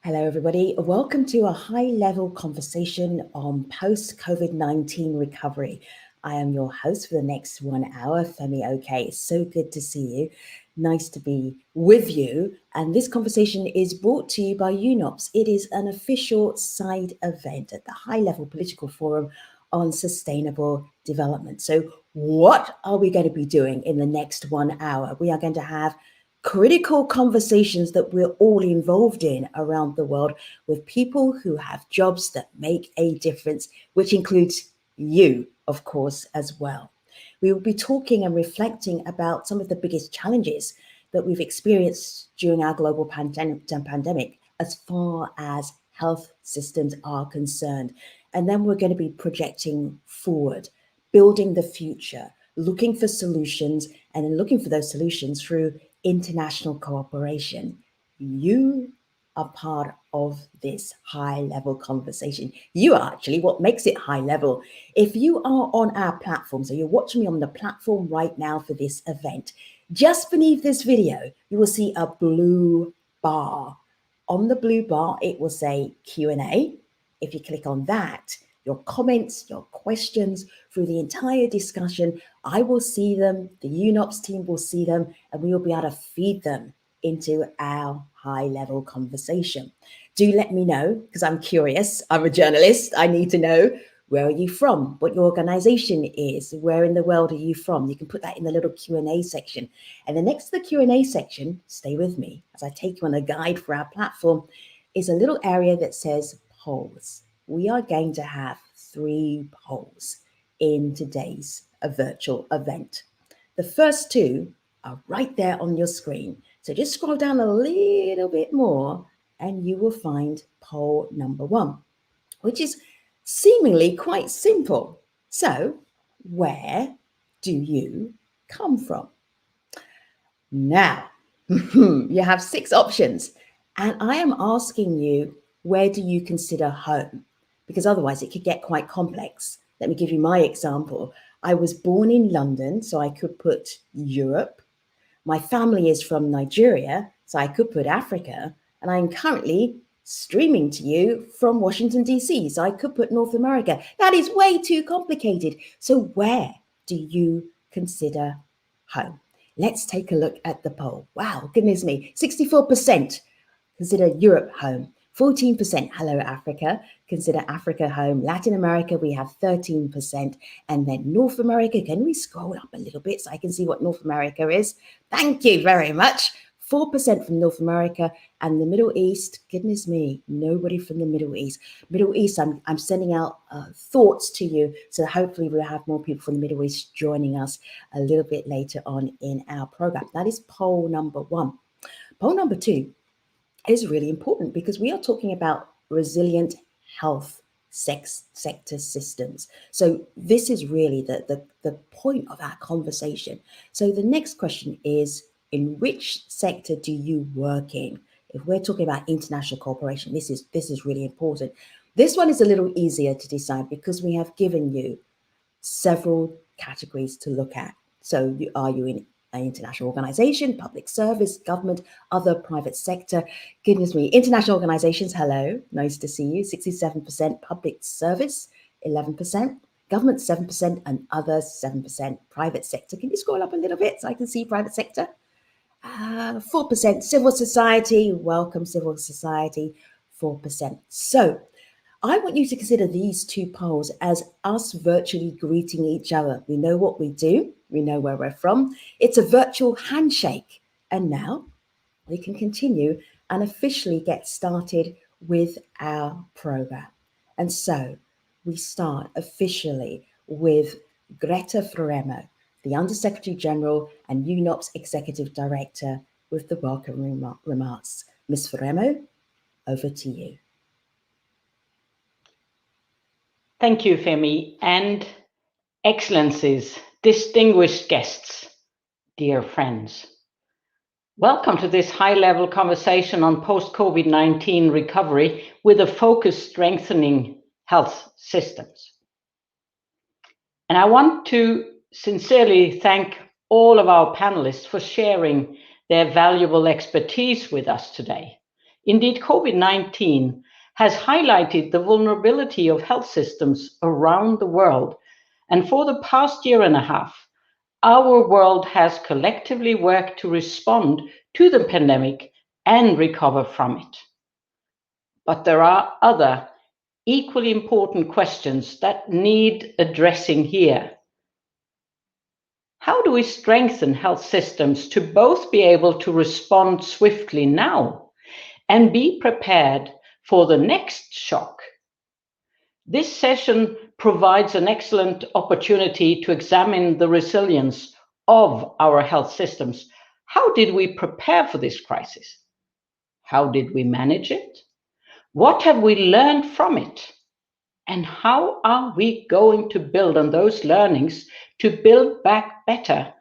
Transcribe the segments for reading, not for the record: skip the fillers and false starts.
Hello, everybody. Welcome to a high-level conversation on post-COVID-19 recovery. I am your host for the next 1 hour, Femi Oke. It's so good to see you. Nice to be with you. And this conversation is brought to you by UNOPS. It is an official side event at the high-level political forum on sustainable development. So what are we going to be doing in the next 1 hour? We are going to have critical conversations that we're all involved in around the world with people who have jobs that make a difference, which includes you, of course, as well. We will be talking and reflecting about some of the biggest challenges that we've experienced during our global pandemic as far as health systems are concerned. And then we're going to be projecting forward, building the future, looking for solutions, and then looking for those solutions through international cooperation. You are part of this high-level conversation. You are actually what makes it high level. If you are on our platform, so you're watching me on the platform right now for this event, just beneath this video, you will see a blue bar. On the blue bar, it will say Q&A. If you click on that, your comments, your questions through the entire discussion, I will see them, the UNOPS team will see them, and we will be able to feed them into our high-level conversation. Do let me know, because I'm curious. I'm a journalist. I need to know, where are you from? What your organization is? Where in the world are you from? You can put that in the little Q&A section. And then next to the Q&A section, stay with me as I take you on a guide for our platform, is a little area that says polls. We are going to have 3 polls in today's virtual event. The first 2 are right there on your screen. So just scroll down a little bit more and you will find poll number 1, which is seemingly quite simple. So, where do you come from? Now, you have 6 options, and I am asking you, where do you consider home? Because otherwise it could get quite complex. Let me give you my example. I was born in London, so I could put Europe. My family is from Nigeria, so I could put Africa. And I'm currently streaming to you from Washington, D.C., so I could put North America. That is way too complicated. So where do you consider home? Let's take a look at the poll. Wow, goodness me, 64% consider Europe home. 14%, hello Africa, consider Africa home. Latin America, we have 13%. And then North America, can we scroll up a little bit so I can see what North America is? Thank you very much. 4% from North America. And the Middle East, goodness me, nobody from the Middle East. Middle East, I'm sending out thoughts to you, so hopefully we'll have more people from the Middle East joining us a little bit later on in our program. That is poll number 1. Poll number 2 is really important because we are talking about resilient health sector systems. So this is really the point of our conversation. So the next question is, in which sector do you work in? If we're talking about international cooperation, this is really important. This one is a little easier to decide because we have given you several categories to look at. So are you in an international organization, public service, government, other private sector? Goodness me, international organizations, hello, nice to see you. 67%, public service, 11%, government 7%, and others 7%, private sector. Can you scroll up a little bit so I can see private sector? 4%, civil society, welcome civil society, 4%. So I want you to consider these 2 polls as us virtually greeting each other. We know what we do. We know where we're from. It's a virtual handshake. And now we can continue and officially get started with our program. And so we start officially with Grete Faremo, the Undersecretary General and UNOPS Executive Director, with the welcome remarks. Ms. Faremo, over to you. Thank you, Femi, and excellencies, distinguished guests, dear friends. Welcome to this high-level conversation on post-COVID-19 recovery with a focus strengthening health systems. And I want to sincerely thank all of our panelists for sharing their valuable expertise with us today. Indeed, COVID-19 has highlighted the vulnerability of health systems around the world. And for the past year and a half, our world has collectively worked to respond to the pandemic and recover from it. But there are other equally important questions that need addressing here. How do we strengthen health systems to both be able to respond swiftly now and be prepared for the next shock? This session provides an excellent opportunity to examine the resilience of our health systems. How did we prepare for this crisis? How did we manage it? What have we learned from it? And how are we going to build on those learnings to build back better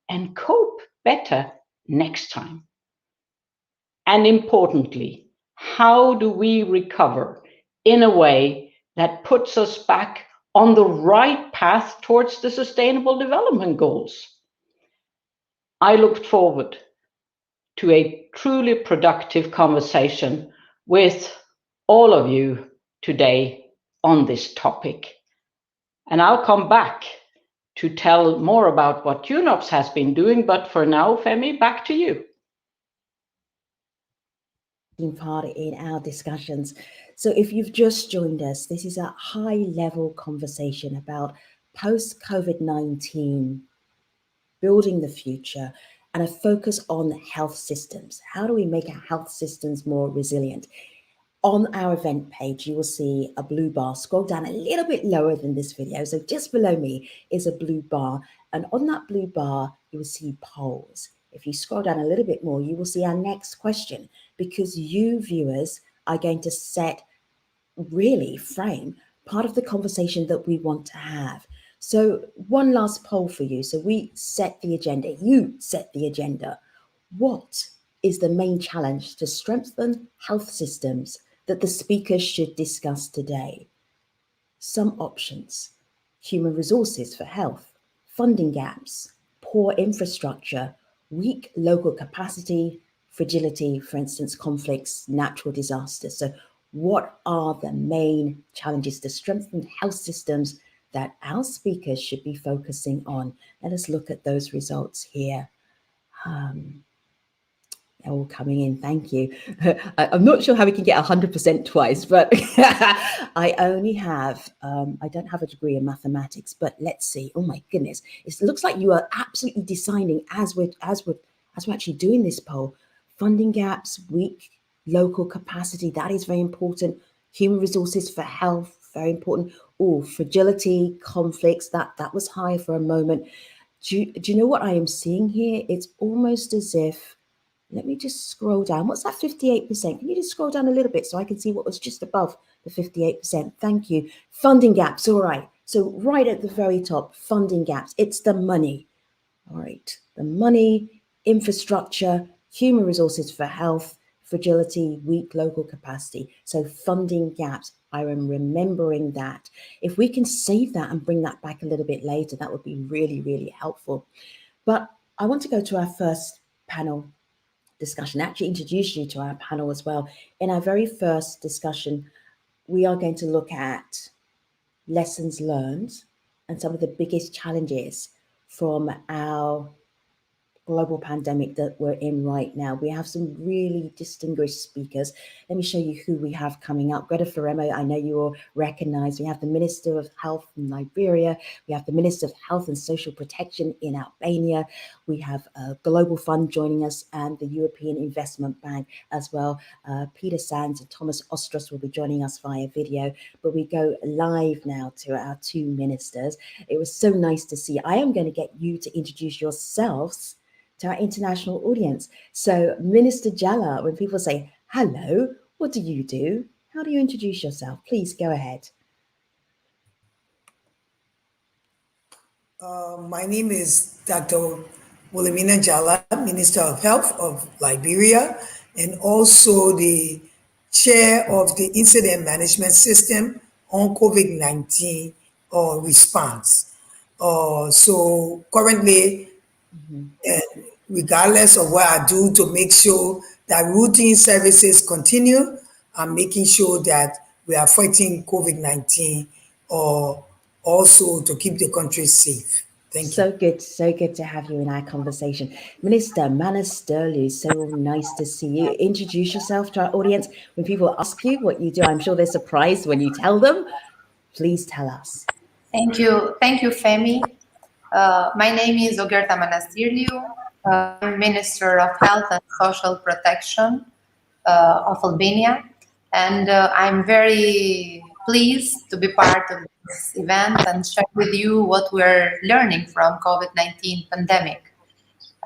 and cope better next time? And importantly, how do we recover in a way that puts us back on the right path towards the Sustainable Development Goals? I look forward to a truly productive conversation with all of you today on this topic. And I'll come back to tell more about what UNOPS has been doing, but for now, Femi, back to you. Part in our discussions. So if you've just joined us, this is a high-level conversation about post-COVID-19, building the future, and a focus on health systems. How do we make our health systems more resilient? On our event page, you will see a blue bar. Scroll down a little bit lower than this video. So just below me is a blue bar. And on that blue bar, you will see polls. If you scroll down a little bit more, you will see our next question, because you viewers are going to frame part of the conversation that we want to have. So one last poll for you. So we set the agenda. You set the agenda. What is the main challenge to strengthen health systems that the speakers should discuss today? Some options: human resources for health, funding gaps, poor infrastructure, weak local capacity, fragility, for instance, conflicts, natural disasters. So what are the main challenges to strengthen health systems that our speakers should be focusing on? Let us look at those results here. They're all coming in. Thank you. I'm not sure how we can get 100% twice, but I only have, I don't have a degree in mathematics, but let's see. Oh my goodness. It looks like you are absolutely deciding as we're actually doing this poll. Funding gaps, weak local capacity, that is very important. Human resources for health, very important. Oh, fragility, conflicts, that was high for a moment. Do you know what I am seeing here? It's almost as if, let me just scroll down. What's that 58%? Can you just scroll down a little bit so I can see what was just above the 58%? Thank you. Funding gaps. All right. So right at the very top, funding gaps. It's the money. All right. The money, infrastructure, human resources for health, fragility, weak local capacity. So funding gaps. I am remembering that. If we can save that and bring that back a little bit later, that would be really, really helpful. But I want to go to our first panel discussion, actually introduce you to our panel as well. In our very first discussion, we are going to look at lessons learned and some of the biggest challenges from our global pandemic that we're in right now. We have some really distinguished speakers. Let me show you who we have coming up. Grete Faremo, I know you all recognize. We have the Minister of Health in Liberia. We have the Minister of Health and Social Protection in Albania. We have a Global Fund joining us and the European Investment Bank as well. Peter Sands and Thomas Östros will be joining us via video, but we go live now to our two ministers. It was so nice to see. I am going to get you to introduce yourselves to our international audience. So Minister Jallah, when people say, hello, what do you do? How do you introduce yourself? Please go ahead. My name is Dr. Wilhelmina Jallah, Minister of Health of Liberia, and also the chair of the Incident Management System on COVID-19 response. So currently, regardless of what I do to make sure that routine services continue and making sure that we are fighting COVID-19 or also to keep the country safe. Thank you. So good to have you in our conversation. Minister Manastirliu, so nice to see you. Introduce yourself to our audience. When people ask you what you do, I'm sure they're surprised when you tell them. Please tell us. Thank you, Femi. My name is Ogerta Manastirliu. I'm Minister of Health and Social Protection of Albania, and I'm very pleased to be part of this event and share with you what we're learning from COVID-19 pandemic.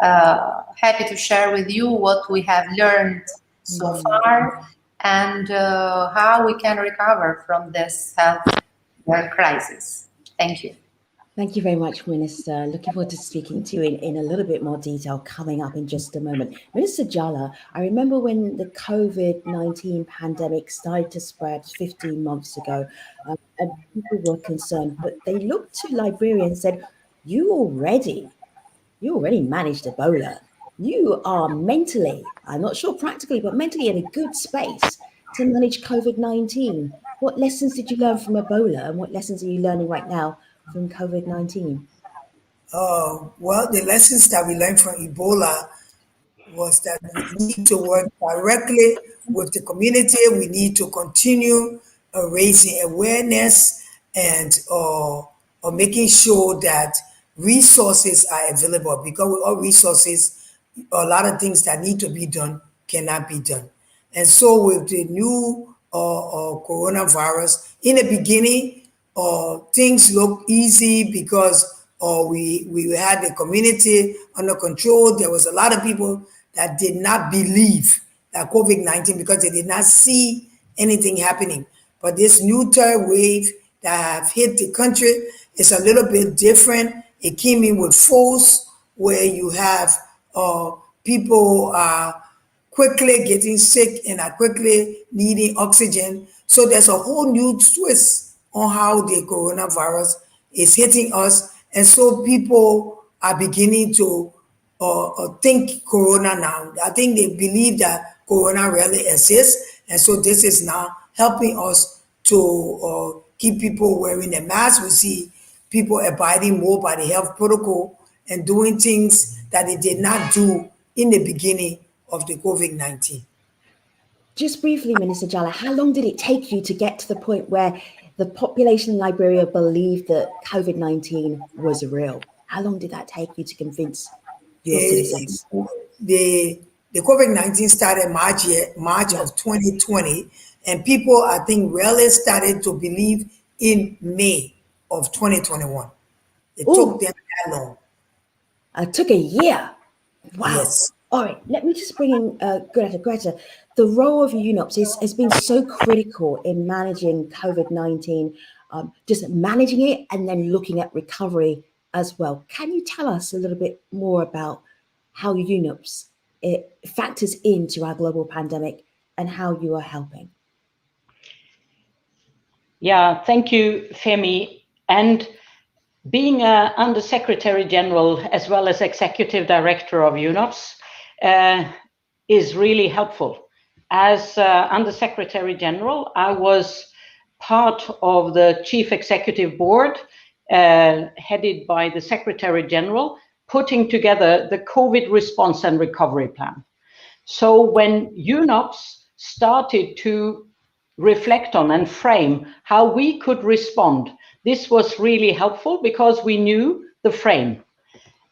Happy to share with you what we have learned so far and how we can recover from this health crisis. Thank you. Thank you very much, Minister. Looking forward to speaking to you in a little bit more detail coming up in just a moment. Minister Jallah, I remember when the COVID-19 pandemic started to spread 15 months ago, and people were concerned, but they looked to Liberia and said, you already managed Ebola. You are mentally, I'm not sure practically, but mentally in a good space to manage COVID-19. What lessons did you learn from Ebola, and what lessons are you learning right now from COVID-19? Well, the lessons that we learned from Ebola was that we need to work directly with the community. We need to continue raising awareness and making sure that resources are available, because without resources, a lot of things that need to be done cannot be done. And so with the new coronavirus, in the beginning, things looked easy because we had the community under control. There was a lot of people that did not believe that COVID-19 because they did not see anything happening. But this new third wave that have hit the country is a little bit different. It came in with force, where you have people quickly getting sick and are quickly needing oxygen. So there's a whole new twist on how the coronavirus is hitting us. And so people are beginning to think corona now. I think they believe that corona really exists. And so this is now helping us to keep people wearing a mask. We see people abiding more by the health protocol and doing things that they did not do in the beginning of the COVID-19. Just briefly, Minister Jallah, how long did it take you to get to the point where the population in Liberia believed that COVID-19 was real? How long did that take you to convince your citizens? The COVID-19 started March of 2020, and people, I think, really started to believe in May of 2021. It took them that long. It took a year. Wow. Yes. All right, let me just bring in Grete. Grete, the role of UNOPS has been so critical in managing COVID-19, just managing it and then looking at recovery as well. Can you tell us a little bit more about how UNOPS factors into our global pandemic and how you are helping? Yeah, thank you, Femi. And being Under Secretary General as well as Executive Director of UNOPS is really helpful. As Under Secretary General, I was part of the Chief Executive Board headed by the Secretary General, putting together the COVID response and recovery plan. So when UNOPS started to reflect on and frame how we could respond, this was really helpful because we knew the frame.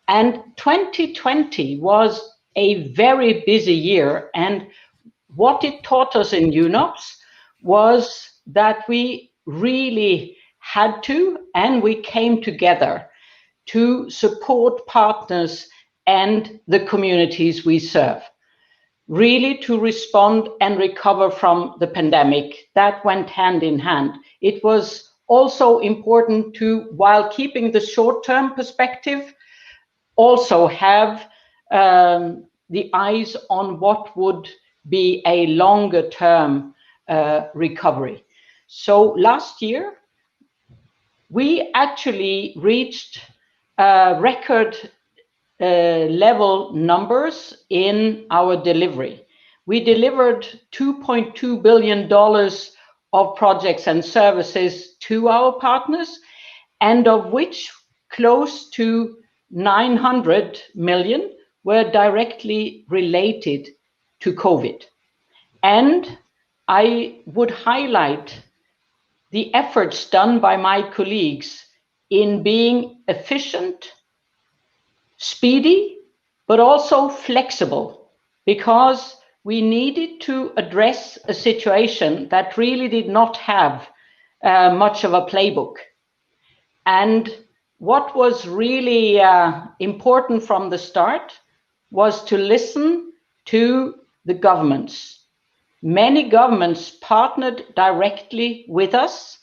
And 2020 was a very busy year. And what it taught us in UNOPS was that we really had to, and we came together to support partners and the communities we serve, really to respond and recover from the pandemic. That went hand in hand. It was also important to, while keeping the short-term perspective, also have the eyes on what would be a longer-term recovery. So last year, we actually reached record level numbers in our delivery. we delivered $2.2 billion of projects and services to our partners, and of which close to 900 million were directly related to COVID. And I would highlight the efforts done by my colleagues in being efficient, speedy, but also flexible, because we needed to address a situation that really did not have much of a playbook. And what was really important from the start was to listen to the governments. Many governments partnered directly with us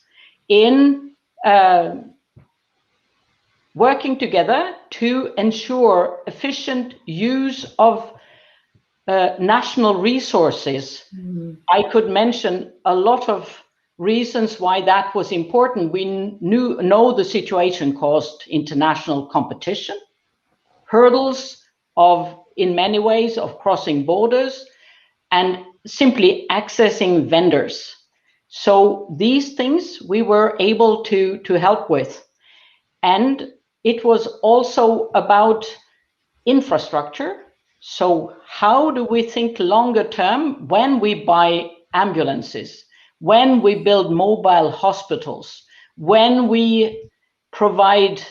in working together to ensure efficient use of national resources. I could mention a lot of reasons why that was important. We know the situation caused international competition, hurdles of, in many ways, of crossing borders, and simply accessing vendors. So these things we were able to help with. And it was also about infrastructure. So how do we think longer term when we buy ambulances, when we build mobile hospitals, when we provide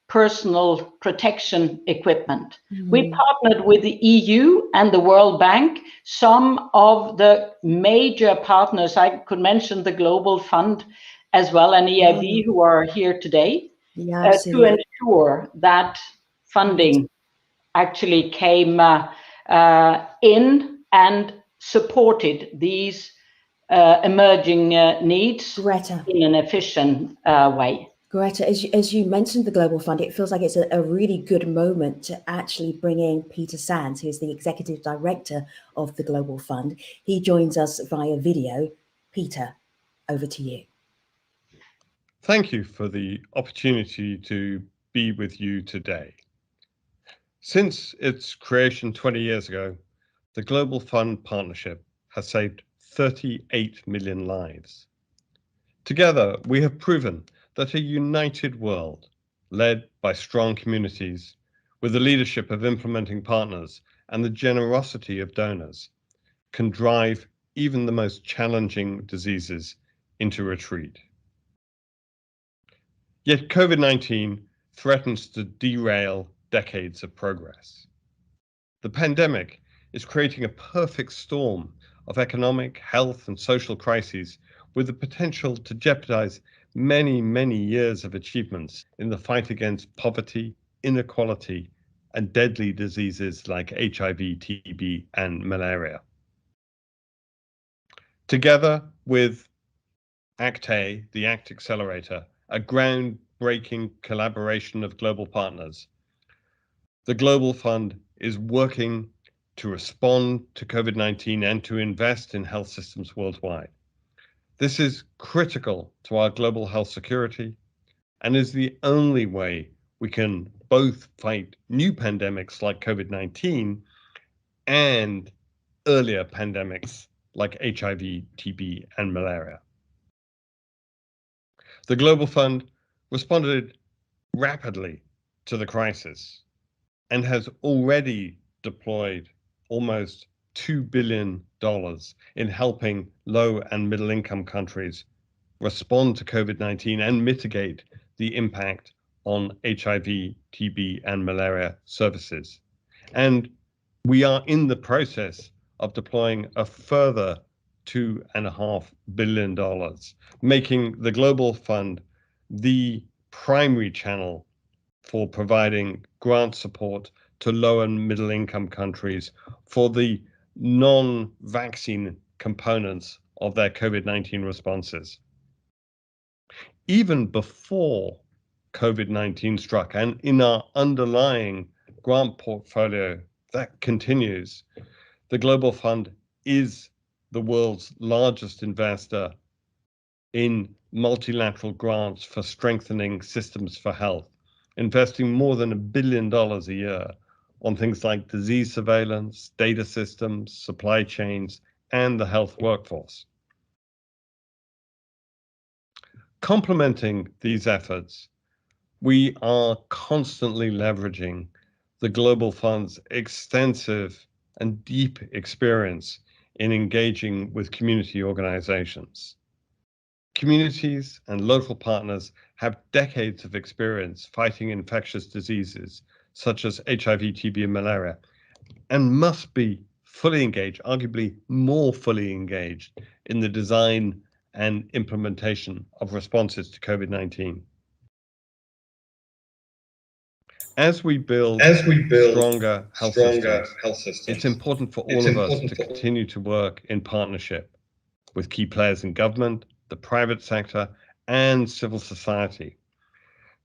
personal protection equipment? We partnered with the EU and the World Bank, some of the major partners. I could mention the Global Fund as well, and EIB, who are here today, to ensure that funding actually came in and supported these emerging needs Grete, in an efficient way. Grete, as you mentioned the Global Fund, it feels like it's a really good moment to actually bring in Peter Sands, who is the Executive Director of the Global Fund. He joins us via video. Peter, over to you. Thank you for the opportunity to be with you today. Since its creation 20 years ago, the Global Fund Partnership has saved 38 million lives. Together, we have proven that a united world, led by strong communities, with the leadership of implementing partners and the generosity of donors, can drive even the most challenging diseases into retreat. Yet COVID-19 threatens to derail decades of progress. The pandemic is creating a perfect storm of economic, health, and social crises with the potential to jeopardize many, many years of achievements in the fight against poverty, inequality, and deadly diseases like HIV, TB, and malaria. Together with ACT-A, the ACT Accelerator, a groundbreaking collaboration of global partners, the Global Fund is working to respond to COVID-19 and to invest in health systems worldwide. This is critical to our global health security and is the only way we can both fight new pandemics like COVID-19 and earlier pandemics like HIV, TB, and malaria. The Global Fund responded rapidly to the crisis and has already deployed almost $2 billion in helping low and middle income countries respond to COVID-19 and mitigate the impact on HIV, TB, and malaria services. And we are in the process of deploying a further $2.5 billion, making the Global Fund the primary channel for providing grant support to low and middle income countries for the non-vaccine components of their COVID-19 responses. Even before COVID-19 struck, and in our underlying grant portfolio that continues, the Global Fund is the world's largest investor in multilateral grants for strengthening systems for health, investing more than $1 billion a year on things like disease surveillance, data systems, supply chains, and the health workforce. Complementing these efforts, we are constantly leveraging the Global Fund's extensive and deep experience in engaging with community organizations. Communities and local partners have decades of experience fighting infectious diseases such as HIV, TB, and malaria, and must be fully engaged, arguably more fully engaged, in the design and implementation of responses to COVID-19. As we build stronger health systems, it's important for all of us to continue to work in partnership with key players in government, the private sector, and civil society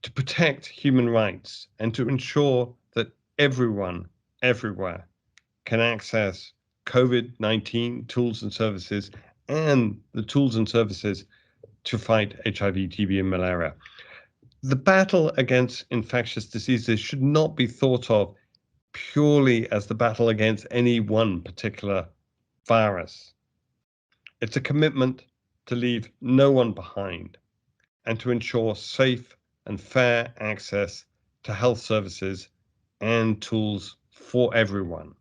to protect human rights and to ensure that everyone, everywhere, can access COVID-19 tools and services and the tools and services to fight HIV, TB, and malaria. The battle against infectious diseases should not be thought of purely as the battle against any one particular virus. It's a commitment to leave no one behind and to ensure safe and fair access to health services and tools for everyone.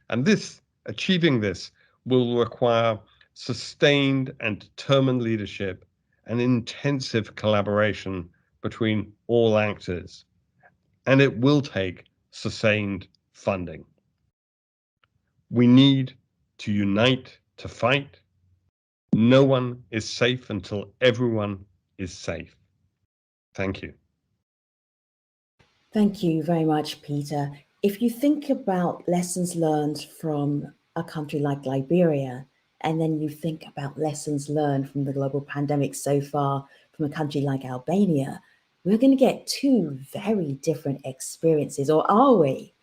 And achieving this will require sustained and determined leadership and intensive collaboration between all actors, and it will take sustained funding. We need to unite to fight. No one is safe until everyone is safe. Thank you. Thank you very much, Peter. If you think about lessons learned from a country like Liberia, and then you think about lessons learned from the global pandemic so far from a country like Albania, we're going to get two very different experiences, or are we?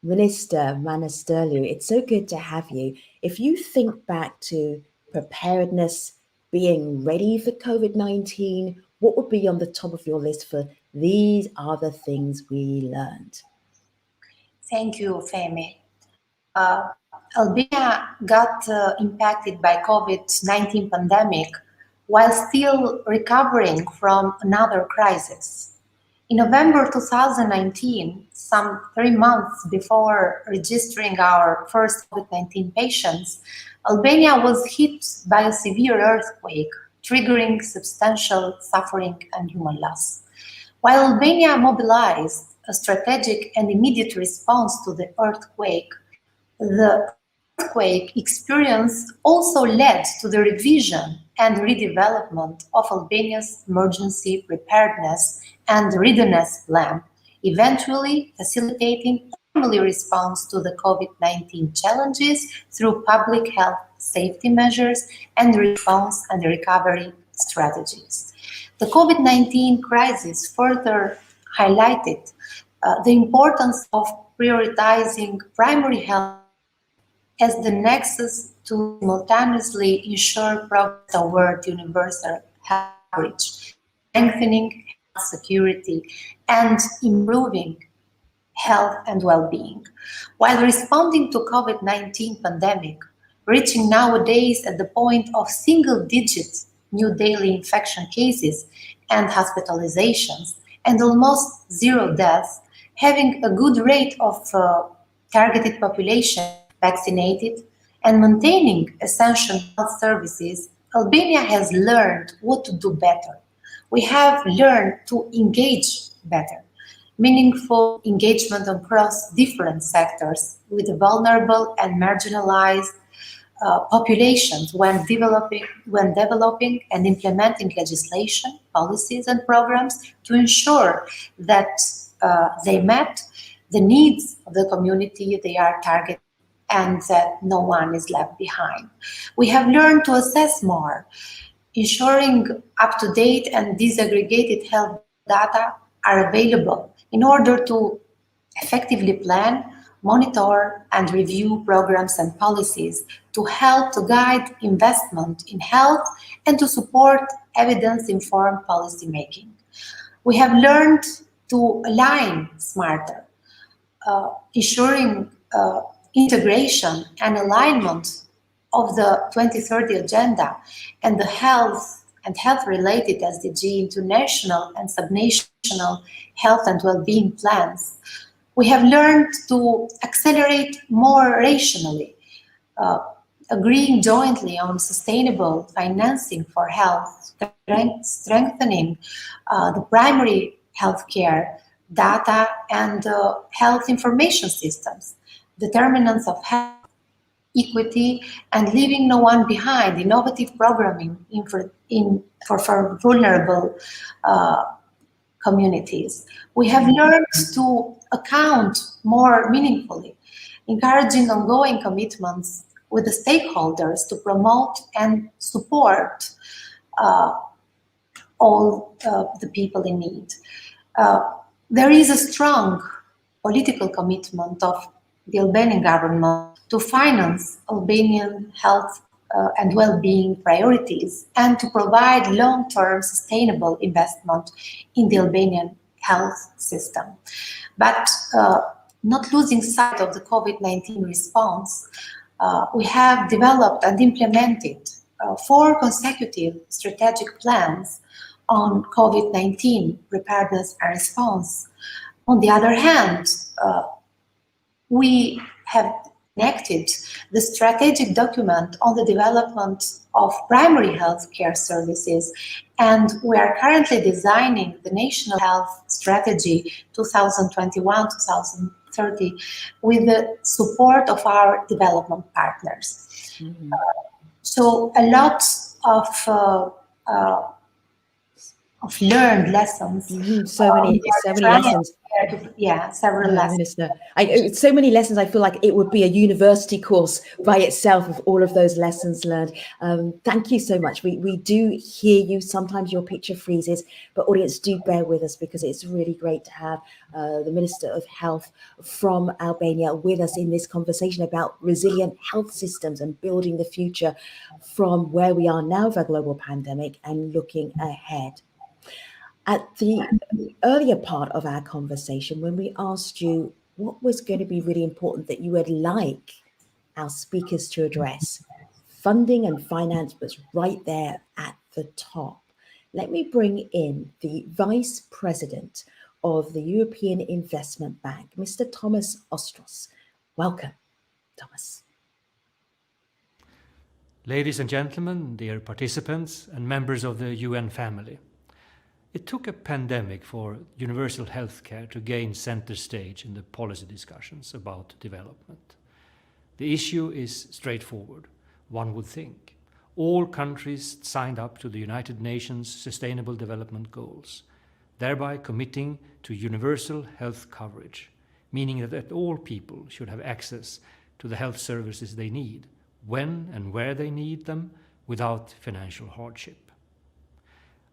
Minister Manastirliu, it's so good to have you. If you think back to preparedness, being ready for COVID-19, what would be on the top of your list for these are the things we learned? Thank you, Femi. Albania got impacted by COVID-19 pandemic while still recovering from another crisis. In November 2019, some 3 months before registering our first COVID-19 patients, Albania was hit by a severe earthquake, triggering substantial suffering and human loss. While Albania mobilized a strategic and immediate response to the earthquake experience also led to the revision and redevelopment of Albania's emergency preparedness and readiness plan, eventually facilitating a timely response to the COVID-19 challenges through public health safety measures and response and recovery strategies. The COVID-19 crisis further highlighted the importance of prioritizing primary health as the nexus to simultaneously ensure progress toward universal health coverage, strengthening health security, and improving health and well-being. While responding to COVID-19 pandemic, reaching nowadays at the point of single-digit new daily infection cases and hospitalizations, and almost zero deaths, having a good rate of targeted population vaccinated, and maintaining essential health services, Albania has learned what to do better. We have learned to engage better, meaningful engagement across different sectors with vulnerable and marginalized populations when developing and implementing legislation, policies, and programs to ensure that they met the needs of the community they are targeting and that no one is left behind. We have learned to assess more, ensuring up-to-date and disaggregated health data are available in order to effectively plan, monitor, and review programs and policies to help to guide investment in health and to support evidence-informed policymaking. We have learned to align smarter, ensuring integration and alignment of the 2030 agenda and the health and health-related SDG into national and subnational health and well-being plans, we have learned to accelerate more rationally, agreeing jointly on sustainable financing for health, strengthening the primary healthcare data and health information systems, determinants of health, equity, and leaving no one behind, innovative programming for vulnerable communities. We have learned to account more meaningfully, encouraging ongoing commitments with the stakeholders to promote and support all the people in need. There is a strong political commitment of the Albanian government to finance Albanian health and well-being priorities and to provide long-term sustainable investment in the Albanian health system. But not losing sight of the COVID-19 response, we have developed and implemented 4 consecutive strategic plans on COVID-19 preparedness and response. On the other hand, we have enacted the strategic document on the development of primary health care services, and we are currently designing the National Health Strategy 2021-2030 with the support of our development partners. Mm-hmm. So a lot of learned lessons. Mm-hmm. So many lessons. Yeah, several lessons. So many lessons. I feel like it would be a university course by itself of all of those lessons learned. Thank you so much. We do hear you. Sometimes your picture freezes, but audience, do bear with us because it's really great to have the Minister of Health from Albania with us in this conversation about resilient health systems and building the future from where we are now with a global pandemic and looking ahead. At the earlier part of our conversation, when we asked you what was going to be really important that you would like our speakers to address, funding and finance was right there at the top. Let me bring in the Vice President of the European Investment Bank, Mr. Thomas Östros. Welcome, Thomas. Ladies and gentlemen, dear participants and members of the UN family. It took a pandemic for universal healthcare to gain center stage in the policy discussions about development. The issue is straightforward, one would think. All countries signed up to the United Nations Sustainable Development Goals, thereby committing to universal health coverage, meaning that all people should have access to the health services they need, when and where they need them, without financial hardship.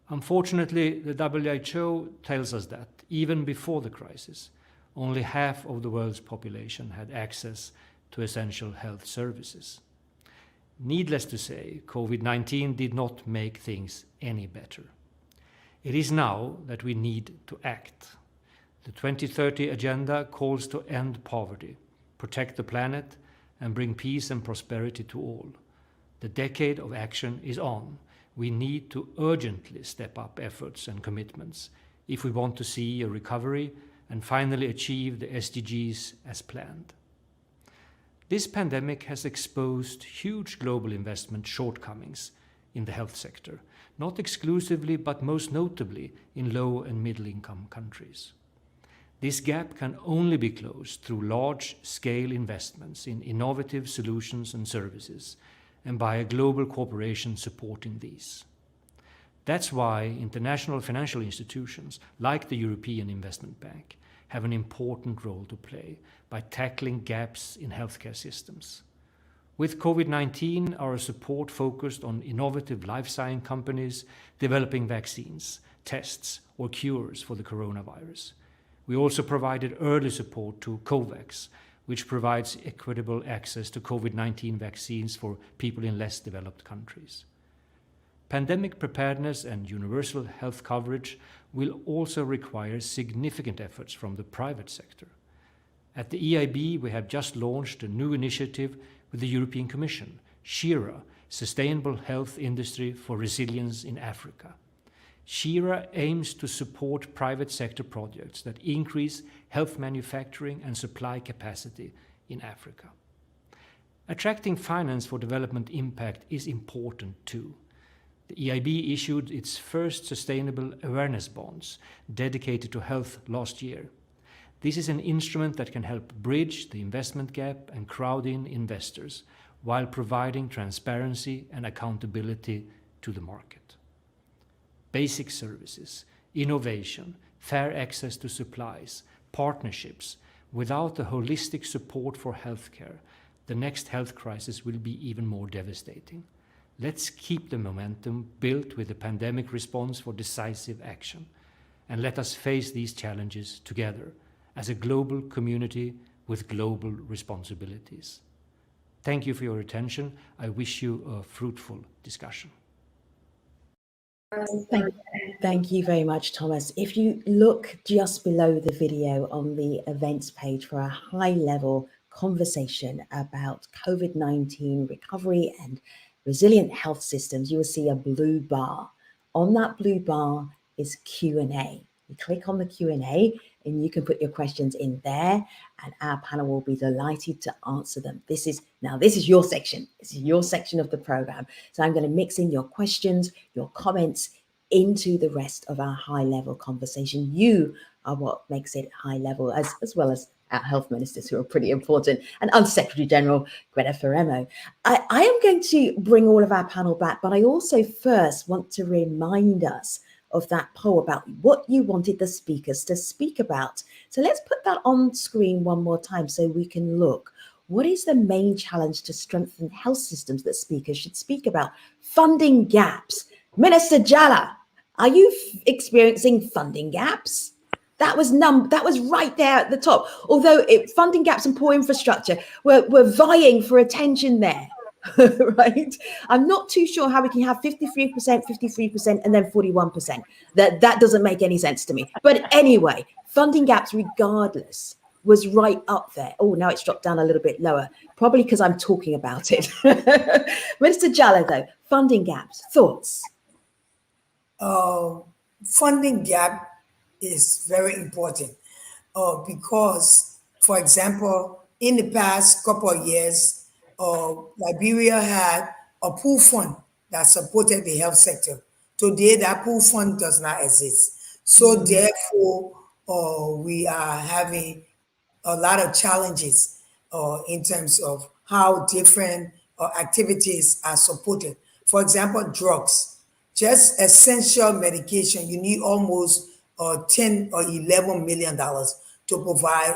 Unfortunately, the WHO tells us that, even before the crisis, only half of the world's population had access to essential health services. Needless to say, COVID-19 did not make things any better. It is now that we need to act. The 2030 Agenda calls to end poverty, protect the planet, and bring peace and prosperity to all. The decade of action is on. We need to urgently step up efforts and commitments if we want to see a recovery and finally achieve the SDGs as planned. This pandemic has exposed huge global investment shortcomings in the health sector, not exclusively but most notably in low and middle income countries. This gap can only be closed through large-scale investments in innovative solutions and services, and by a global cooperation supporting these. That's why international financial institutions, like the European Investment Bank, have an important role to play by tackling gaps in healthcare systems. With COVID-19, our support focused on innovative life science companies developing vaccines, tests, or cures for the coronavirus. We also provided early support to COVAX, which provides equitable access to COVID-19 vaccines for people in less developed countries. Pandemic preparedness and universal health coverage will also require significant efforts from the private sector. At the EIB, we have just launched a new initiative with the European Commission, SHIRA, Sustainable Health Industry for Resilience in Africa. SHIRA aims to support private sector projects that increase health manufacturing and supply capacity in Africa. Attracting finance for development impact is important too. The EIB issued its first sustainable awareness bonds dedicated to health last year. This is an instrument that can help bridge the investment gap and crowd in investors while providing transparency and accountability to the market. Basic services, innovation, fair access to supplies, partnerships. Without the holistic support for healthcare, the next health crisis will be even more devastating. Let's keep the momentum built with the pandemic response for decisive action, and let us face these challenges together as a global community with global responsibilities. Thank you for your attention. I wish you a fruitful discussion. Thank you very much, Thomas. If you look just below the video on the events page for a high-level conversation about COVID-19 recovery and resilient health systems, you will see a blue bar. On that blue bar is Q&A. You click on the Q&A and you can put your questions in there, and our panel will be delighted to answer them. This is your section. This is your section of the program. So I'm going to mix in your questions, your comments into the rest of our high-level conversation. You are what makes it high level, as well as our health ministers, who are pretty important, and Under Secretary General Grete Faremo. I am going to bring all of our panel back, but I also first want to remind us of that poll about what you wanted the speakers to speak about. So let's put that on screen one more time so we can look. What is the main challenge to strengthen health systems that speakers should speak about? Funding gaps. Minister Jallah, are you experiencing funding gaps? That was right there at the top. Although funding gaps and poor infrastructure were vying for attention there. Right? I'm not too sure how we can have 53%, and then 41%. That doesn't make any sense to me. But anyway, funding gaps regardless was right up there. Oh, now it's dropped down a little bit lower, probably because I'm talking about it. Minister Jallah, though, funding gaps, thoughts? Funding gap is very important because, for example, in the past couple of years, Liberia had a pool fund that supported the health sector. Today, that pool fund does not exist. So therefore, we are having a lot of challenges in terms of how different activities are supported. For example, drugs, just essential medication, you need almost 10 or 11 million dollars to provide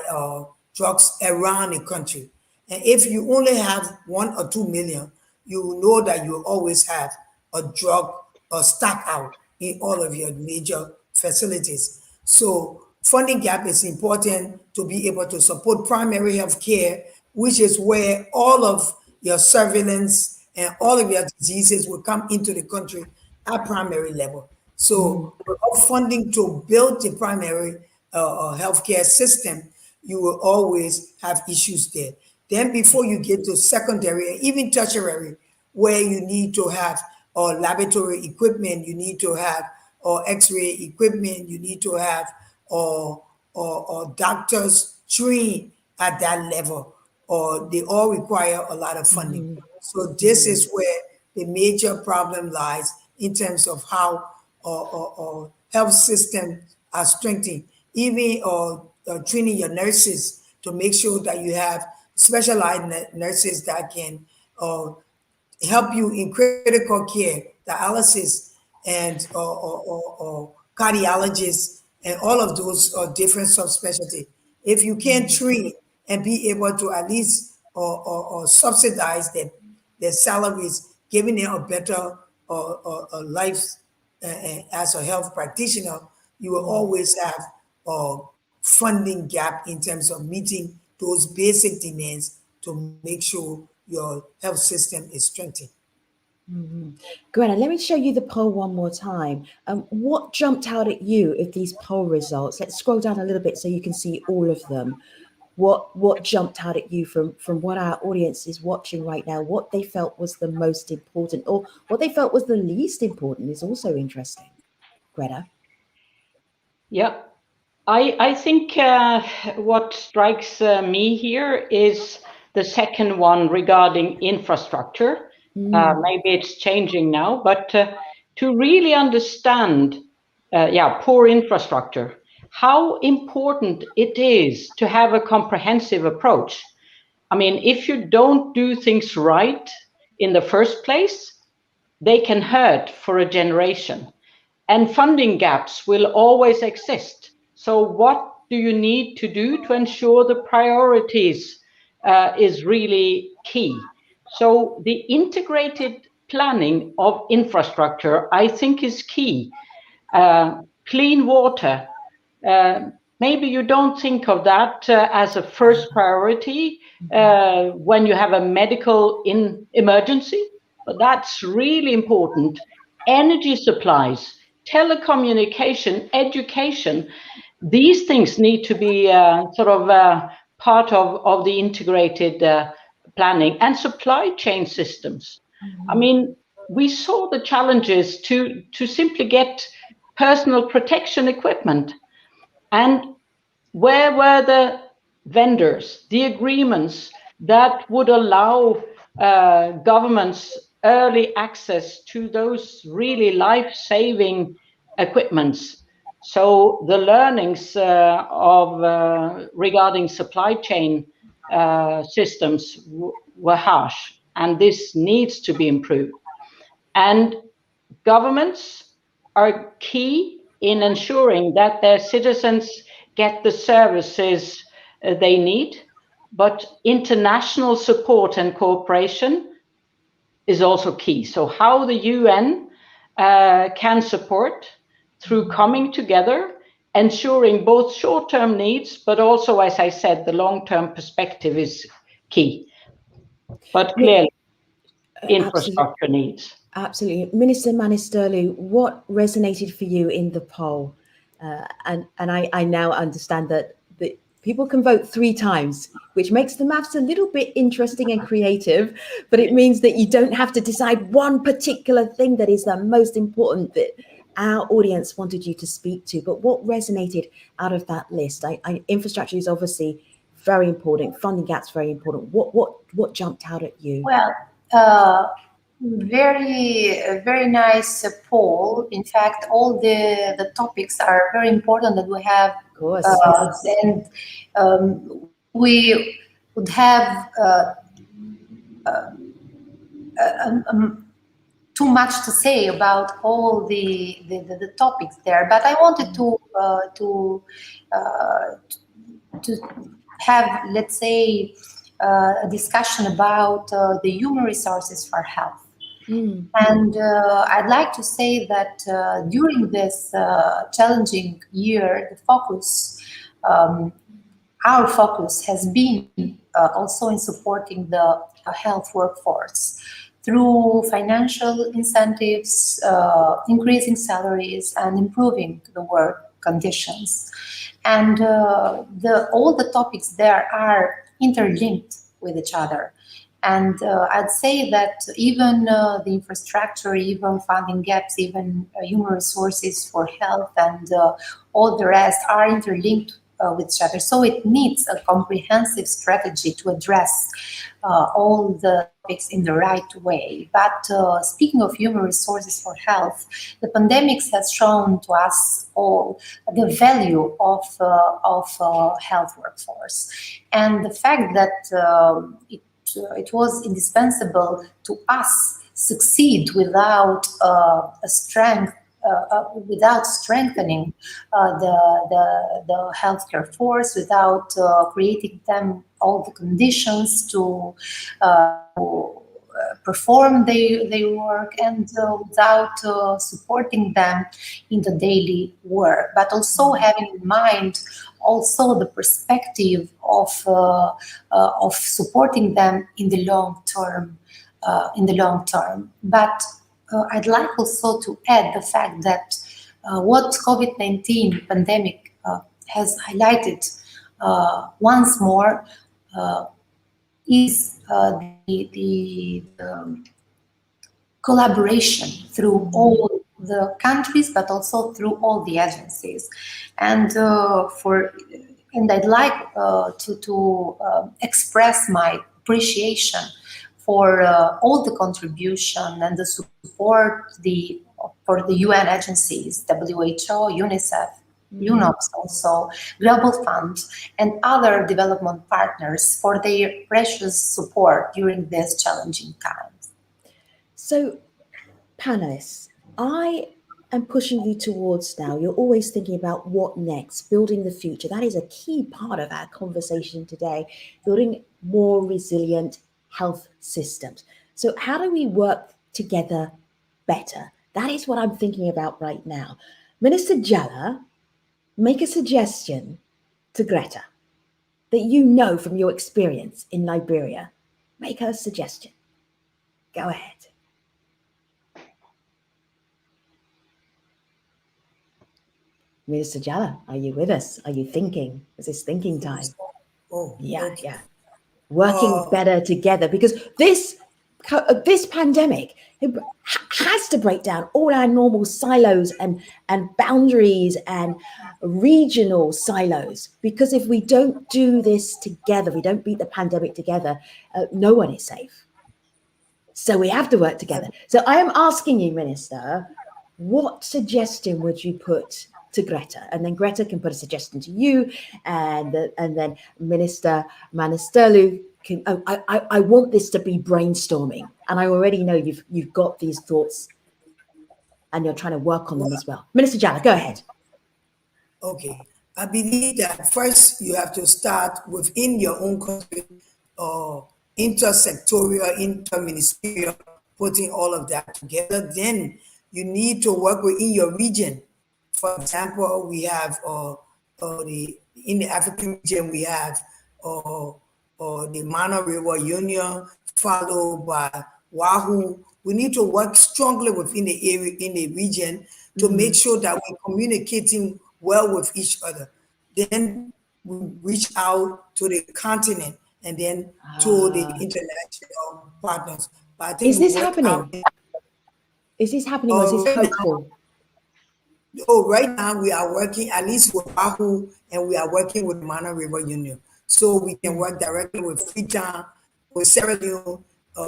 drugs around the country. And if you only have 1 or 2 million, you know that you always have a drug stock out in all of your major facilities. So funding gap is important to be able to support primary health care, which is where all of your surveillance and all of your diseases will come into the country at primary level. So without funding to build the primary healthcare system, you will always have issues there. Then before you get to secondary and even tertiary, where you need to have laboratory equipment, you need to have x-ray equipment, you need to have doctors trained at that level, they all require a lot of funding. So this is where the major problem lies in terms of how health systems are strengthened, even training your nurses to make sure that you have specialized nurses that can help you in critical care, dialysis, and cardiologists, and all of those different subspecialties. If you can't treat and be able to at least subsidize their salaries, giving them a better life as a health practitioner, you will always have a funding gap in terms of meeting those basic demands to make sure your health system is strengthened. Greta, let me show you the poll one more time. What jumped out at you of these poll results? Let's scroll down a little bit so you can see all of them. what jumped out at you from what our audience is watching right now, what they felt was the most important, or what they felt was the least important, is also interesting. Grete? Yeah, I think what strikes me here is the second one regarding infrastructure. Maybe it's changing now, but to really understand, poor infrastructure, how important it is to have a comprehensive approach. I mean, if you don't do things right in the first place, they can hurt for a generation. And funding gaps will always exist. So what do you need to do to ensure the priorities is really key? So the integrated planning of infrastructure, I think, is key. Clean water. Maybe you don't think of that as a first priority when you have a medical emergency, but that's really important. Energy supplies, telecommunication, education, these things need to be part of the integrated planning, and supply chain systems. I mean, we saw the challenges to simply get personal protection equipment. And where were the vendors, the agreements that would allow governments early access to those really life-saving equipments? So the learnings regarding supply chain systems were harsh, and this needs to be improved. And governments are key in ensuring that their citizens get the services they need, but international support and cooperation is also key. So how the UN can support through coming together, ensuring both short-term needs, but also, as I said, the long-term perspective is key. But clearly, infrastructure needs. Absolutely. Minister Manastirliu, what resonated for you in the poll? And I now understand that people can vote 3 times, which makes the maths a little bit interesting and creative, but it means that you don't have to decide one particular thing that is the most important that our audience wanted you to speak to. But what resonated out of that list? Infrastructure is obviously very important. Funding gaps very important. What jumped out at you? Well, very nice poll. In fact, all the topics are very important that we have. Of course. And we would have too much to say about all the topics there, but I wanted to have, let's say, a discussion about the human resources for health. And I'd like to say that during this challenging year, the focus, our focus has been also in supporting the health workforce through financial incentives, increasing salaries, and improving the work conditions. And all the topics there are interlinked with each other. And I'd say that even the infrastructure, even funding gaps, even human resources for health and all the rest are interlinked with each other. So it needs a comprehensive strategy to address all the topics in the right way. But speaking of human resources for health, the pandemic has shown to us all the value of health workforce, and the fact that it was indispensable to us succeed without without strengthening the healthcare force, without creating them all the conditions to perform their work, and without supporting them in the daily work, but also having in mind also the perspective of supporting them in the long term. But I'd like also to add the fact that what COVID-19 pandemic has highlighted once more is the collaboration through all the countries, but also through all the agencies, and I'd like to express my appreciation for all the contribution and the support for the UN agencies, WHO, UNICEF, UNOPS also, Global Fund, and other development partners for their precious support during these challenging times. So, panelists, I am pushing you towards now. You're always thinking about what next, building the future. That is a key part of our conversation today, building more resilient health systems. So how do we work together better? That is what I'm thinking about right now. Minister Jallah, make a suggestion to Grete that you know from your experience in Liberia. Make her a suggestion. Go ahead. Minister Jallah, are you with us? Are you thinking? Is this thinking time? Oh, yeah, okay. yeah. Working better together, because this pandemic has to break down all our normal silos and boundaries and regional silos. Because if we don't do this together, we don't beat the pandemic together, no one is safe. So we have to work together. So I am asking you, Minister, what suggestion would you put to Grete? And then Grete can put a suggestion to you, and then Minister Manastirliu can. Oh, I want this to be brainstorming, and I already know you've got these thoughts, and you're trying to work on them as well. Minister Jallah, go ahead. Okay, I believe that first you have to start within your own country, intersectorial, interministerial, putting all of that together. Then you need to work within your region. For example, we have in the African region we have the Mana River Union, followed by Wahoo. We need to work strongly within the area, in the region, to make sure that we're communicating well with each other. Then we reach out to the continent and then to the international partners. But I think is this happening? Is this happening, or is this hopeful? Right now we are working at least with Wahoo, and we are working with Mana River Union. So we can work directly with Freetown, with Sierra Leone,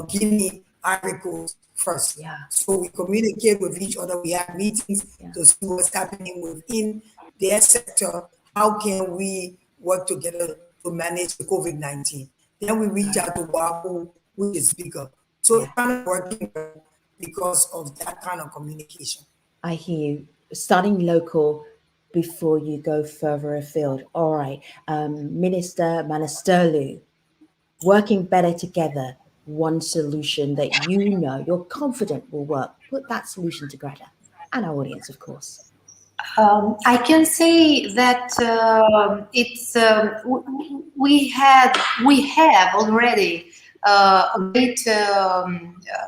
Guinea, Ivory Coast first. Yeah. So we communicate with each other. We have meetings to see what's happening within their sector. How can we work together to manage the COVID-19? Then we reach out to Wahoo, which is bigger. So it's kind of working because of that kind of communication. I hear you. Starting local before you go further afield. All right. Minister Manastirliu, working better together, one solution that you know, you're confident will work. Put that solution to Grete and our audience, of course. I can say that we have already a great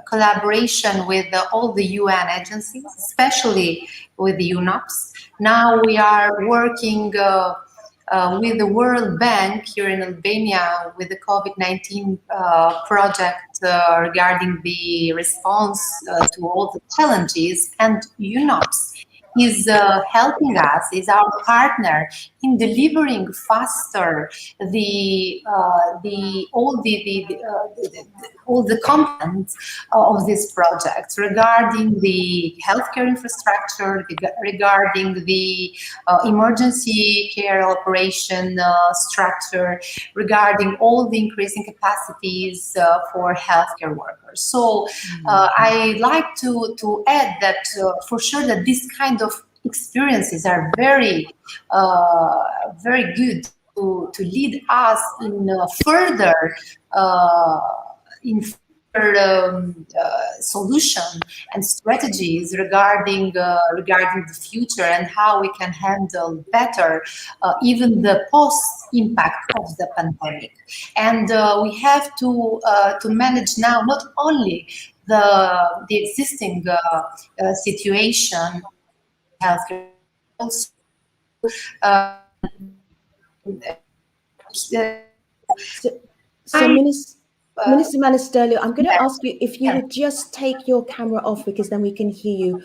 collaboration with all the UN agencies, especially with the UNOPS. Now we are working with the World Bank here in Albania with the COVID-19 project regarding the response to all the challenges, and UNOPS is helping us, is our partner in delivering faster all the content of this project regarding the healthcare infrastructure, regarding the emergency care operation structure, regarding all the increasing capacities for healthcare workers. So I like to add that for sure that this kind of experiences are very good to lead us in further solution and strategies regarding the future and how we can handle better even the post impact of the pandemic. And we have to manage now not only the existing situation healthcare, also So Minister Manastirliu, I'm going to ask you if you would just take your camera off, because then we can hear you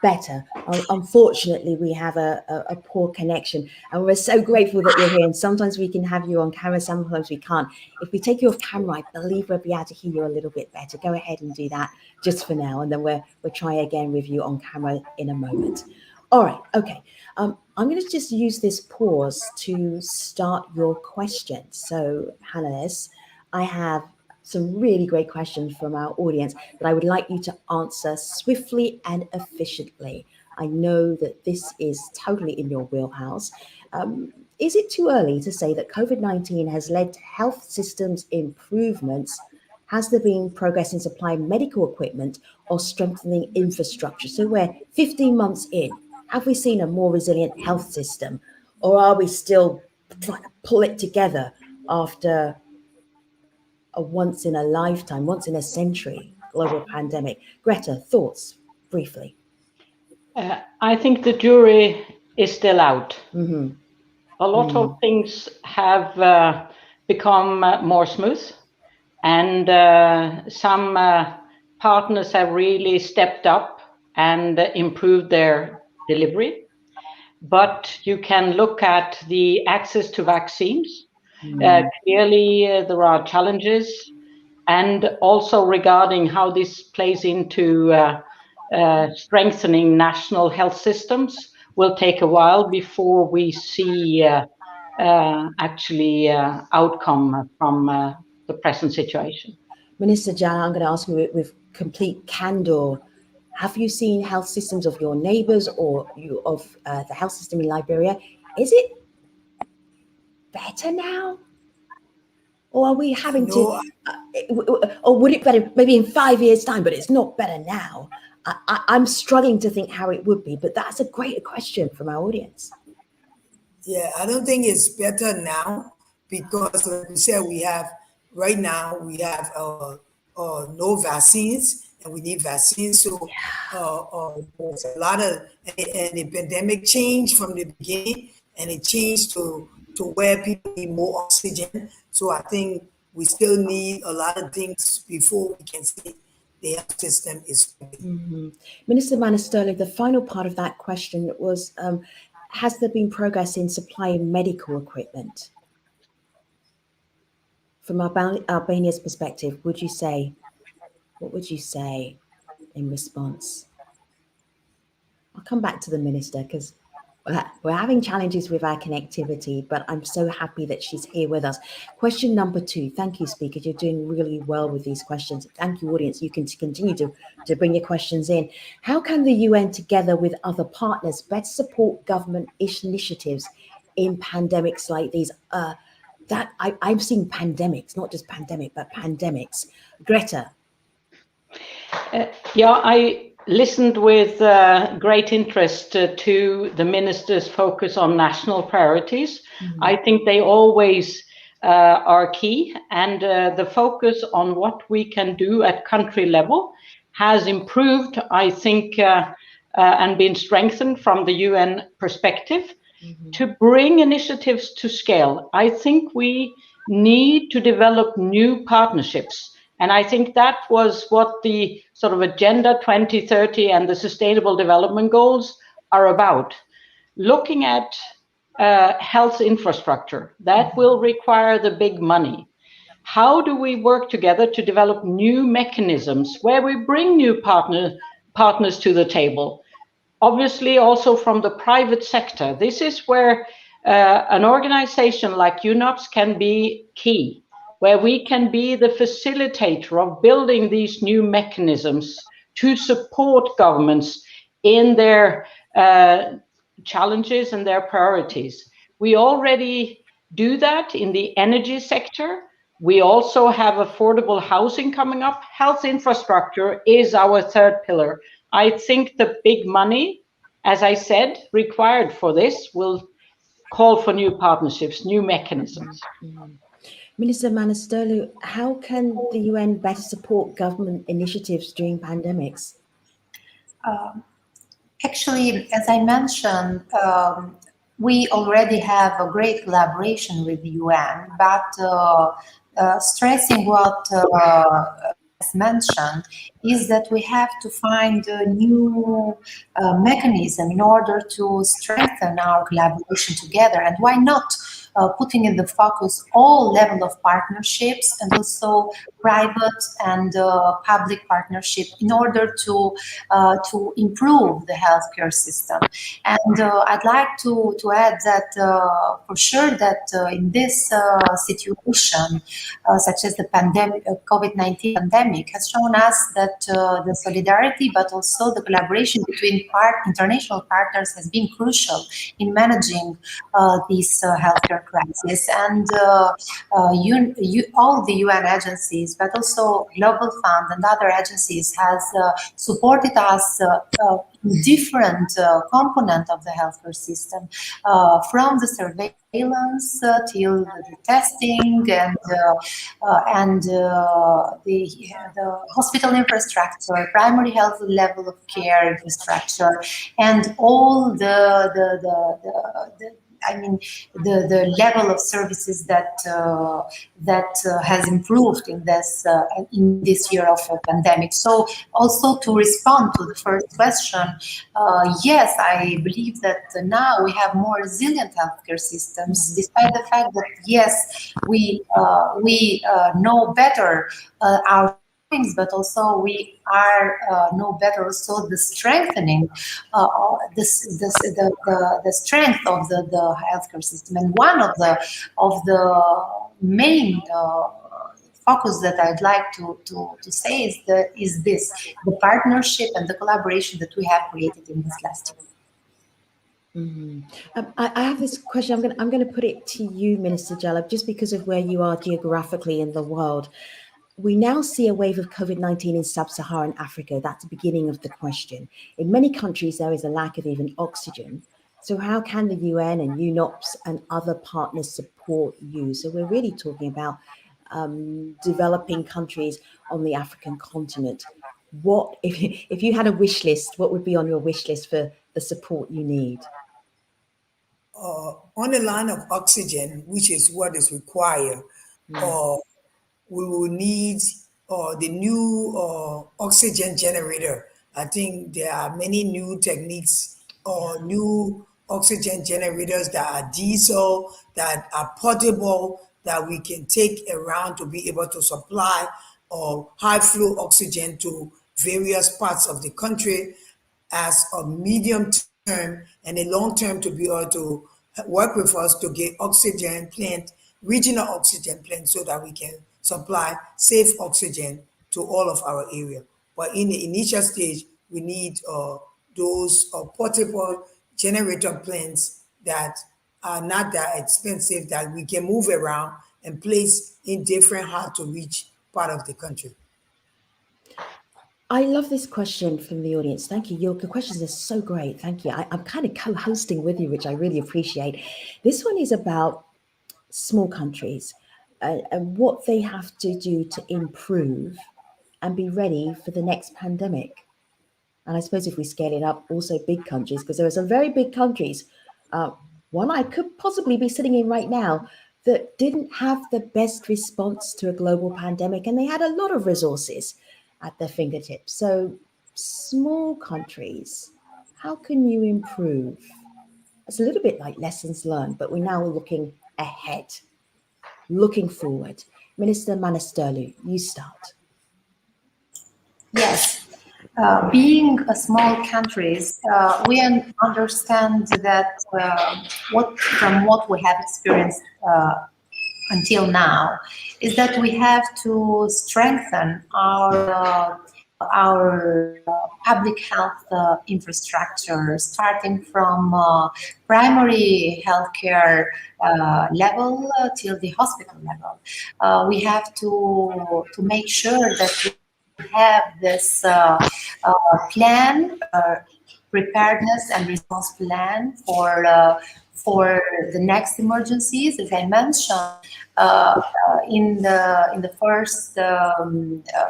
better. Unfortunately, we have a poor connection, and we're so grateful that you're here. And sometimes we can have you on camera, sometimes we can't. If we take you off camera, I believe we'll be able to hear you a little bit better. Go ahead and do that just for now, and then we'll try again with you on camera in a moment. All right, okay. I'm going to just use this pause to start your questions. So, panelists, I have some really great questions from our audience that I would like you to answer swiftly and efficiently. I know that this is totally in your wheelhouse. Is it too early to say that COVID-19 has led to health systems improvements? Has there been progress in supplying medical equipment or strengthening infrastructure? So we're 15 months in. Have we seen a more resilient health system, or are we still trying to pull it together after a once in a lifetime, once in a century global pandemic? Grete, thoughts briefly. I think the jury is still out. Mm-hmm. A lot of things have become more smooth, and some partners have really stepped up and improved their delivery. But you can look at the access to vaccines. Clearly, there are challenges, and also regarding how this plays into strengthening national health systems will take a while before we see actually outcome from the present situation. Minister Jallah, I'm going to ask you with complete candor. Have you seen health systems of your neighbors or of the health system in Liberia? Is it better now? Or are we having to, or would it better maybe in 5 years' time, but it's not better now? I'm struggling to think how it would be, but that's a great question from our audience. Yeah, I don't think it's better now because, like we said, right now we have no vaccines, and we need vaccines. So there's a lot of, and the pandemic changed from the beginning, and it changed to where people need more oxygen. So I think we still need a lot of things before we can say the health system is ready. Minister Manastirliu, the final part of that question was, has there been progress in supplying medical equipment? From Albania's perspective, what would you say in response? I'll come back to the minister because we're having challenges with our connectivity, but I'm so happy that she's here with us. Question number 2. Thank you, speakers. You're doing really well with these questions. Thank you, audience. You can continue to bring your questions in. How can the UN, together with other partners, better support government initiatives in pandemics like these? I've seen pandemics, not just pandemic, but pandemics. Grete. I listened with great interest to the minister's focus on national priorities. I think they always are key, and the focus on what we can do at country level has improved, I think, and been strengthened from the UN perspective to bring initiatives to scale. I think we need to develop new partnerships. And I think that was what the sort of Agenda 2030 and the Sustainable Development Goals are about. Looking at health infrastructure, that will require the big money. How do we work together to develop new mechanisms where we bring new partners to the table? Obviously, also from the private sector. This is where an organization like UNOPS can be key, where we can be the facilitator of building these new mechanisms to support governments in their challenges and their priorities. We already do that in the energy sector. We also have affordable housing coming up. Health infrastructure is our third pillar. I think the big money, as I said, required for this will call for new partnerships, new mechanisms. Minister Manastirliu, how can the UN better support government initiatives during pandemics? Actually, as I mentioned, we already have a great collaboration with the UN, but stressing what as mentioned is that we have to find a new mechanism in order to strengthen our collaboration together. And why not putting in the focus all level of partnerships and also private and public partnership in order to improve the healthcare system. And I'd like to add that for sure that in this situation, such as the pandemic, COVID-19 pandemic, has shown us that the solidarity, but also the collaboration between international partners has been crucial in managing this healthcare crisis. And all the UN agencies, but also Global Fund and other agencies has supported us in different components of the healthcare system, from the surveillance till the testing and the hospital infrastructure, primary health level of care infrastructure, and all the level of services that has improved in this year of a pandemic. So also to respond to the first question, yes, I believe that now we have more resilient healthcare systems, despite the fact that yes, we know better our, but also we are know better also the strengthening, the strength of the healthcare system. And one of the main focus that I'd like to say is the partnership and the collaboration that we have created in this last year. Mm-hmm. I have this question. I'm going to put it to you, Minister Jallah, just because of where you are geographically in the world. We now see a wave of COVID-19 in sub-Saharan Africa. That's the beginning of the question. In many countries, there is a lack of even oxygen. So how can the UN and UNOPS and other partners support you? So we're really talking about developing countries on the African continent. What, if you had a wish list, what would be on your wish list for the support you need? On the line of oxygen, which is what is required, we will need the new oxygen generator. I think there are many new techniques or new oxygen generators that are diesel, that are portable, that we can take around to be able to supply high flow oxygen to various parts of the country as a medium term and a long term, to be able to work with us to get oxygen plant, regional oxygen plants, so that we can supply safe oxygen to all of our area. But in the initial stage, we need those portable generator plants that are not that expensive, that we can move around and place in different hard to reach part of the country. I love this question from the audience. Thank you. Your questions are so great. Thank you. I'm kind of co-hosting with you, which I really appreciate. This one is about small countries and what they have to do to improve and be ready for the next pandemic. And I suppose if we scale it up, also big countries, because there are some very big countries, one I could possibly be sitting in right now, that didn't have the best response to a global pandemic, and they had a lot of resources at their fingertips. So small countries, how can you improve? It's a little bit like lessons learned, but we're now looking ahead, looking forward. Minister Manastirliu, you start. Yes. Being a small countries, we understand that from what we have experienced until now is that we have to strengthen our public health infrastructure, starting from primary healthcare level till the hospital level. We have to make sure that we have this plan, preparedness and response plan for the next emergencies. As I mentioned in the first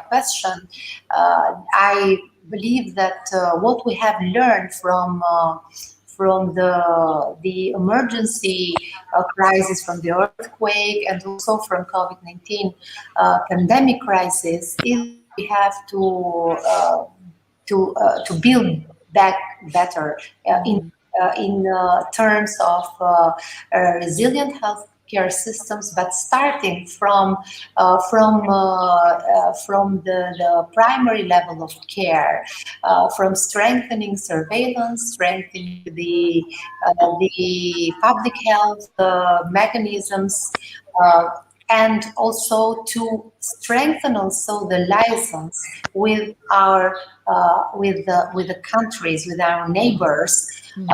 question, I believe that what we have learned from from the emergency crisis, from the earthquake, and also from COVID-19 pandemic crisis, is we have to build back better in terms of resilient healthcare systems, but starting from the primary level of care, from strengthening surveillance, strengthening the public health mechanisms, and also to strengthen also the liaisons with our with the countries, with our neighbors, and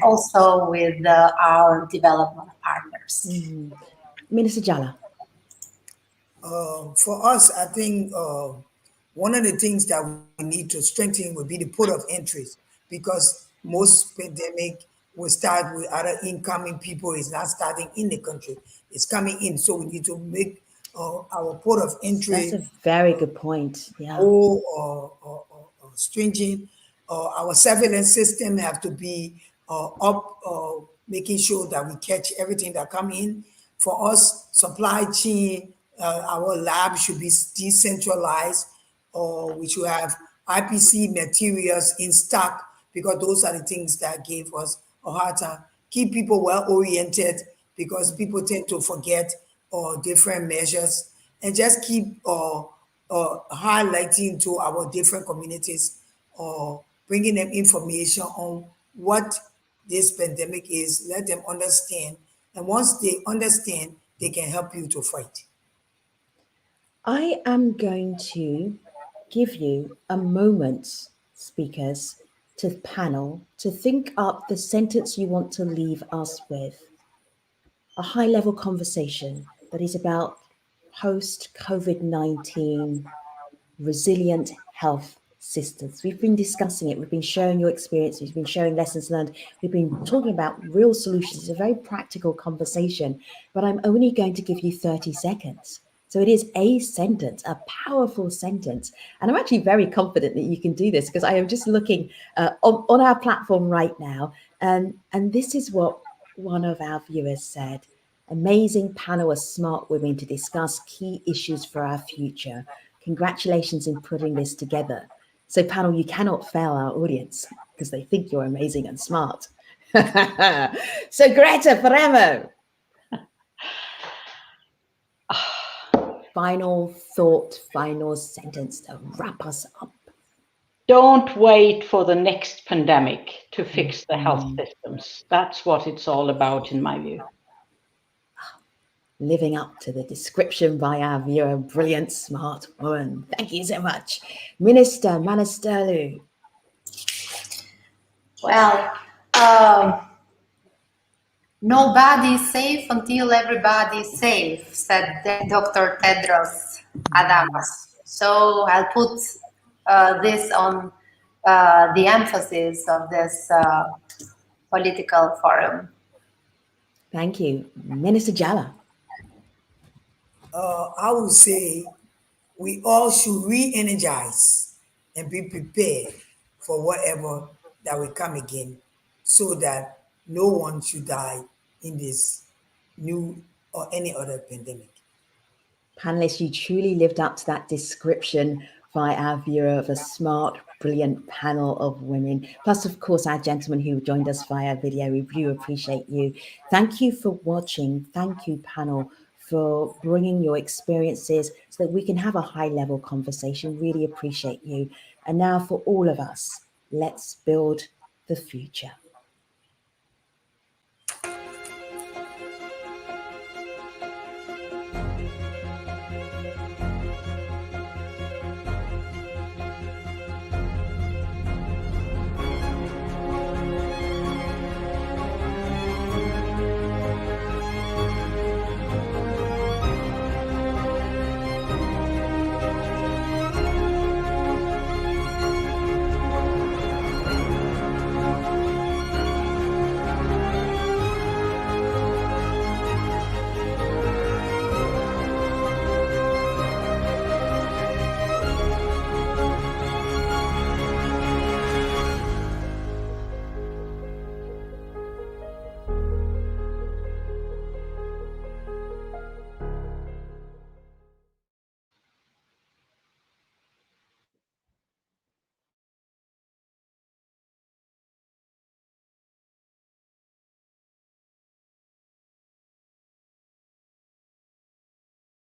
also with our development partners. Minister Jallah. For us, I think one of the things that we need to strengthen would be the port of entries, because most pandemic will start with other incoming people. It's not starting in the country, it's coming in. So we need to make our port of entry. That's a very good point. Yeah. Stringent. Our surveillance system have to be up, making sure that we catch everything that come in. For us, supply chain, our lab should be decentralized, or we should have IPC materials in stock, because those are the things that gave us a hard time. Keep people well oriented, because people tend to forget different measures, and just keep highlighting to our different communities, bringing them information on what this pandemic is. Let them understand, and once they understand, they can help you to fight. I am going to give you a moment, speakers, to panel, to think up the sentence you want to leave us with. A high-level conversation that is about post-COVID-19 resilient health systems. We've been discussing it. We've been sharing your experience. We've been sharing lessons learned. We've been talking about real solutions. It's a very practical conversation, but I'm only going to give you 30 seconds. So it is a sentence, a powerful sentence. And I'm actually very confident that you can do this, because I am just looking on our platform right now. And this is what one of our viewers said. Amazing panel of smart women to discuss key issues for our future. Congratulations in putting this together. So panel, you cannot fail our audience, because they think you're amazing and smart. So Grete, Faremo. Final thought, final sentence to wrap us up. Don't wait for the next pandemic to fix the health systems. That's what it's all about, in my view. Living up to the description by our viewer, brilliant, smart woman. Thank you so much. Minister Manastirliu. Well, nobody's safe until everybody's safe, said Dr. Tedros Adhanom. So I'll put this on the emphasis of this political forum. Thank you. Minister Jallah. I would say we all should re-energize and be prepared for whatever that will come again, so that no one should die in this new or any other pandemic. Panelists, you truly lived up to that description by our viewer of a smart, brilliant panel of women. Plus, of course, our gentleman who joined us via video. We do appreciate you. Thank you for watching. Thank you, panel, for bringing your experiences so that we can have a high-level conversation. Really appreciate you. And now for all of us, let's build the future.